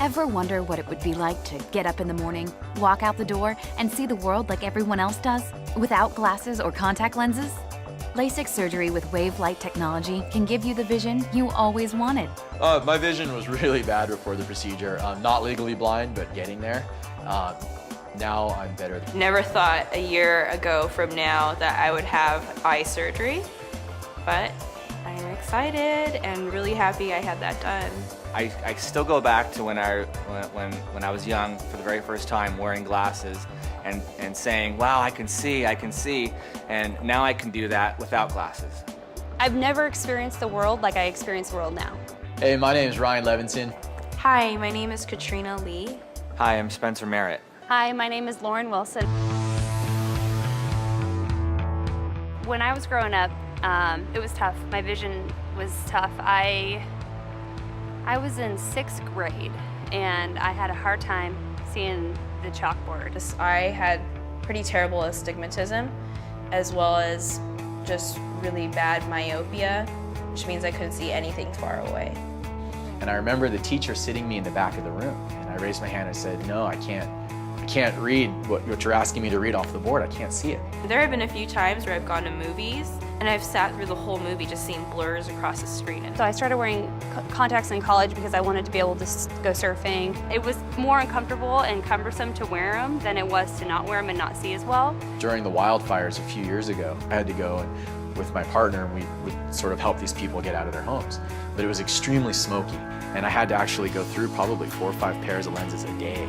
Ever wonder what it would be like to get up in the morning, walk out the door, and see the world like everyone else does, without glasses or contact lenses? LASIK surgery with wave light technology can give you the vision you always wanted. My vision was really bad before the procedure. I'm not legally blind, but getting there. Now I'm better. Never thought a year ago from now that I would have eye surgery, but I'm excited and really happy I had that done. I still go back to when I was young for the very first time wearing glasses and saying, wow, I can see, and now I can do that without glasses. I've never experienced the world like I experience the world now. Hey, my name is Ryan Levinson. Hi, my name is Katrina Lee. Hi, I'm Spencer Merritt. Hi, my name is Lauren Wilson. When I was growing up, it was tough. My vision was tough. I was in 6th grade and I had a hard time seeing the chalkboard. I had pretty terrible astigmatism as well as just really bad myopia, which means I couldn't see anything far away. And I remember the teacher sitting me in the back of the room, and I raised my hand and said, no, I can't read what you're asking me to read off the board. I can't see it. There have been a few times where I've gone to movies and I've sat through the whole movie just seeing blurs across the screen. So I started wearing contacts in college because I wanted to be able to go surfing. It was more uncomfortable and cumbersome to wear them than it was to not wear them and not see as well. During the wildfires a few years ago, I had to go with my partner, and we would sort of help these people get out of their homes. But it was extremely smoky, and I had to actually go through probably 4 or 5 pairs of lenses a day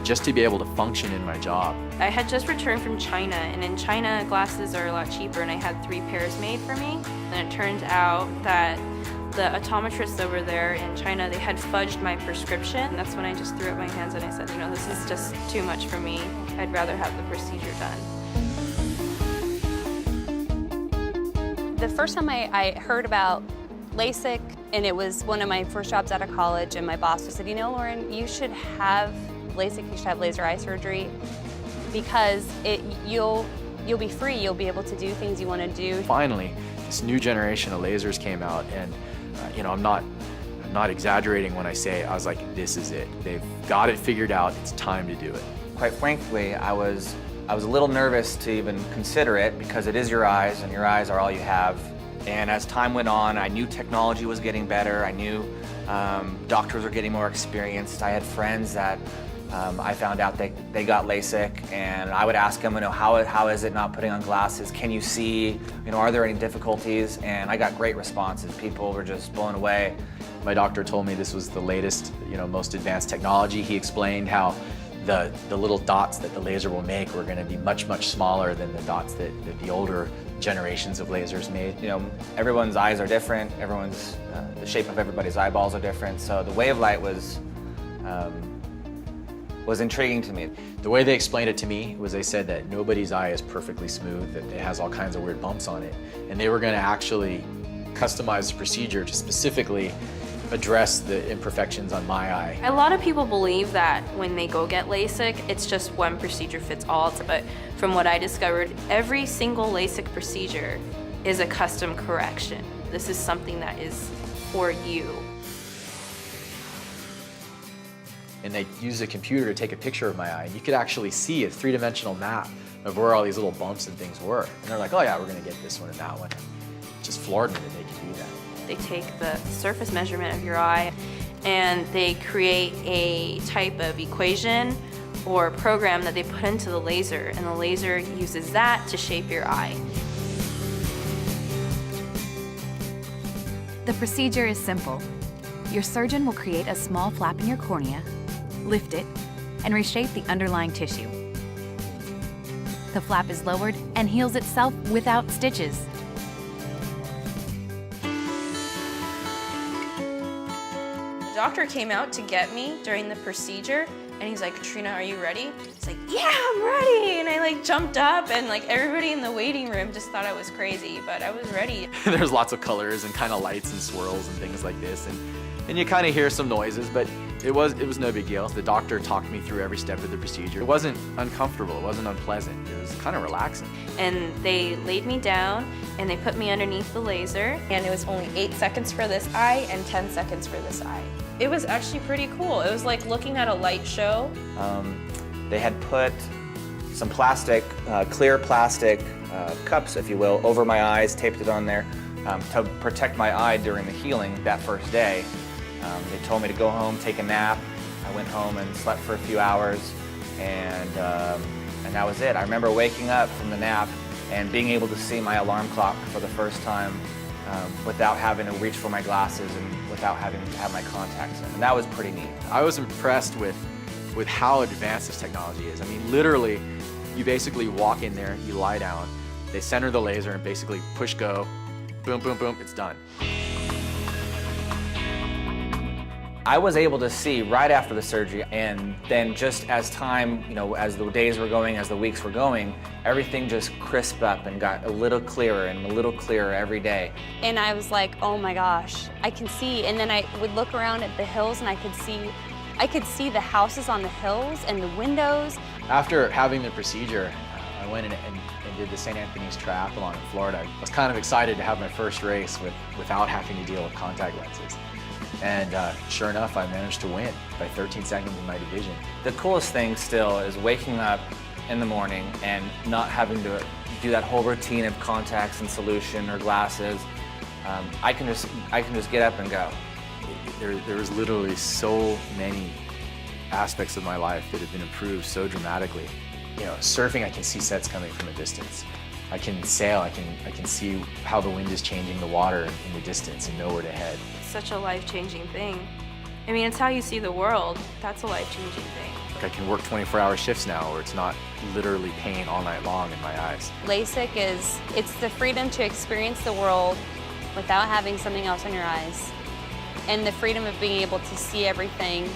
just to be able to function in my job. I had just returned from China, and in China glasses are a lot cheaper, and I had 3 pairs made for me. And it turned out that the optometrists over there in China, they had fudged my prescription. And that's when I just threw up my hands and I said, you know, this is just too much for me. I'd rather have the procedure done. The first time I heard about LASIK, and it was one of my first jobs out of college, and my boss said, you know, Lauren, you should have LASIK, you should have laser eye surgery, because you'll be free, you'll be able to do things you want to do. Finally, this new generation of lasers came out, and you know, I'm not exaggerating when I say I was like, this is it. They've got it figured out. It's time to do it. Quite frankly, I was a little nervous to even consider it because it is your eyes, and your eyes are all you have. And as time went on, I knew technology was getting better. I knew doctors were getting more experienced. I had friends that I found out they got LASIK, and I would ask them, you know, how is it not putting on glasses? Can you see? You know, are there any difficulties? And I got great responses. People were just blown away. My doctor told me this was the latest, you know, most advanced technology. He explained how the little dots that the laser will make were going to be much, much smaller than the dots that the older generations of lasers made. You know, everyone's eyes are different. The shape of everybody's eyeballs are different. So the wave light was intriguing to me. The way they explained it to me was they said that nobody's eye is perfectly smooth, that it has all kinds of weird bumps on it. And they were going to actually customize the procedure to specifically address the imperfections on my eye. A lot of people believe that when they go get LASIK, it's just one procedure fits all. But from what I discovered, every single LASIK procedure is a custom correction. This is something that is for you. And they used a computer to take a picture of my eye, and you could actually see a 3-dimensional map of where all these little bumps and things were. And they're like, oh yeah, we're gonna get this one and that one. It just floored me that they could do that. They take the surface measurement of your eye and they create a type of equation or program that they put into the laser, and the laser uses that to shape your eye. The procedure is simple. Your surgeon will create a small flap in your cornea, lift it, and reshape the underlying tissue. The flap is lowered and heals itself without stitches. The doctor came out to get me during the procedure, and he's like, Katrina, are you ready? He's like, yeah, I'm ready. And I like jumped up, and like everybody in the waiting room just thought I was crazy, but I was ready. There's lots of colors and kind of lights and swirls and things like this, and you kind of hear some noises, but It was no big deal. The doctor talked me through every step of the procedure. It wasn't uncomfortable, it wasn't unpleasant. It was kind of relaxing. And they laid me down and they put me underneath the laser. And it was only 8 seconds for this eye and 10 seconds for this eye. It was actually pretty cool. It was like looking at a light show. They had put some plastic, clear plastic cups, if you will, over my eyes, taped it on there to protect my eye during the healing that first day. They told me to go home, take a nap. I went home and slept for a few hours, and that was it. I remember waking up from the nap and being able to see my alarm clock for the first time without having to reach for my glasses and without having to have my contacts in. And that was pretty neat. I was impressed with how advanced this technology is. I mean, literally, you basically walk in there, you lie down, they center the laser and basically push go, boom, boom, boom, it's done. I was able to see right after the surgery, and then just as time, as the days were going, as the weeks were going, everything just crisped up and got a little clearer and a little clearer every day. And I was like, oh my gosh, I can see. And then I would look around at the hills and I could see the houses on the hills and the windows. After having the procedure, I went and did the St. Anthony's Triathlon in Florida. I was kind of excited to have my first race without having to deal with contact lenses. And sure enough, I managed to win by 13 seconds in my division. The coolest thing still is waking up in the morning and not having to do that whole routine of contacts and solution or glasses. I can just get up and go. There was literally so many aspects of my life that have been improved so dramatically. Surfing, I can see sets coming from a distance. I can sail, I can see how the wind is changing the water in the distance and know where to head. It's such a life-changing thing. I mean, it's how you see the world. That's a life-changing thing. I can work 24-hour shifts now where it's not literally pain all night long in my eyes. LASIK it's the freedom to experience the world without having something else in your eyes. And the freedom of being able to see everything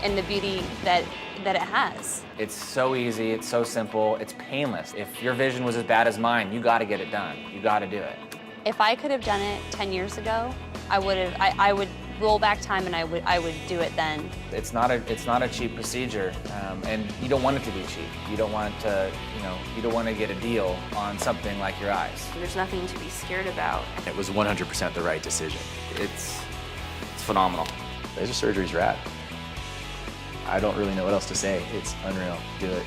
and the beauty that it has. It's so easy, it's so simple, it's painless. If your vision was as bad as mine, you gotta get it done. You gotta do it. If I could have done it 10 years ago, I would roll back time and I would do it then. It's not a cheap procedure, and you don't want it to be cheap. You don't want to, you don't want to get a deal on something like your eyes. There's nothing to be scared about. It was 100% the right decision. It's phenomenal. Laser surgery's rad. I don't really know what else to say. It's unreal. Do it.